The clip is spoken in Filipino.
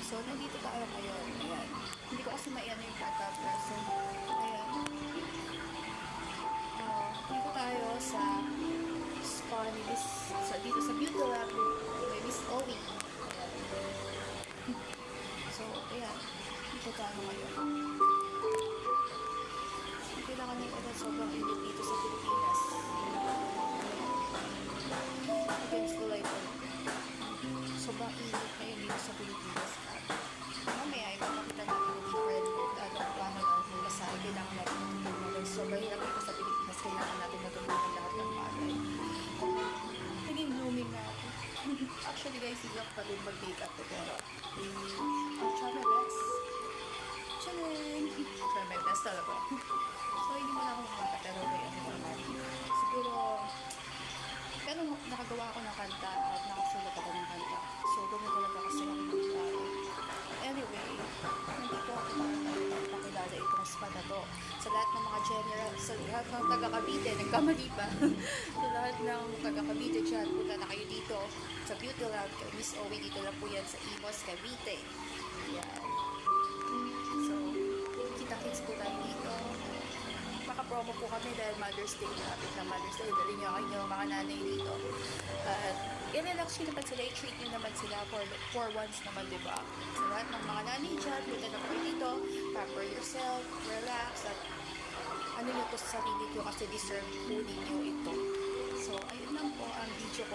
So, nandito tayo ngayon. Ayan. Hindi ko kasi maiano yung photographer. So, ayan. Dito tayo sa spa ni Miss, dito sa Beauty Lab ni Miss Owie. Ayan. So, ayan. Dito tayo ngayon. Kailangan nyo ito sobrang init dito sa Pilipinas. Against the light. Sobrang init ngayon dito sa Pilipinas. Mamaya ay makakita natin yung different paano natin masahe. Kailangan natin matulungan. Sobrang hirap dito sa Pilipinas. Kailangan natin matulungan lahat ng bagay. Naging blooming na ako. Actually guys, hindi ako pagod mag-makeup ko. Pero I'll try my best. Charing! I'll try my best talaga. So, hindi mo na ako makakata. Pero may ano naman. Siguro, pero nakagawa ako ng kanta at nakasulat ako ng kanta. So, gano'n talaga kasi ako mag-aaral. Anyway, nandito ako para pakilala itong spa na to. Sa lahat ng mga general, sa lahat ng taga-Cavite, nagkamali pa. Sa lahat ng taga-Cavite dyan, punta na kayo dito sa Beauty Lab kay Miss Owie. Dito lang po yan sa Imos, Cavite. Yan. So, kita-kits po tayo dito. Maka-promo po kami dahil Mother's Day, lapit na Mother's Day, dali nyo kayo mga nanay dito. At i-relax nyo naman sila, i-treat nyo naman sila for once naman, diba? Sa lahat ng mga nanay dyan, punta na po dito, pamper yourself, relax, at ano nyo to sa sarili nyo kasi deserve po ninyo ito. So, ayun lang po ang video ko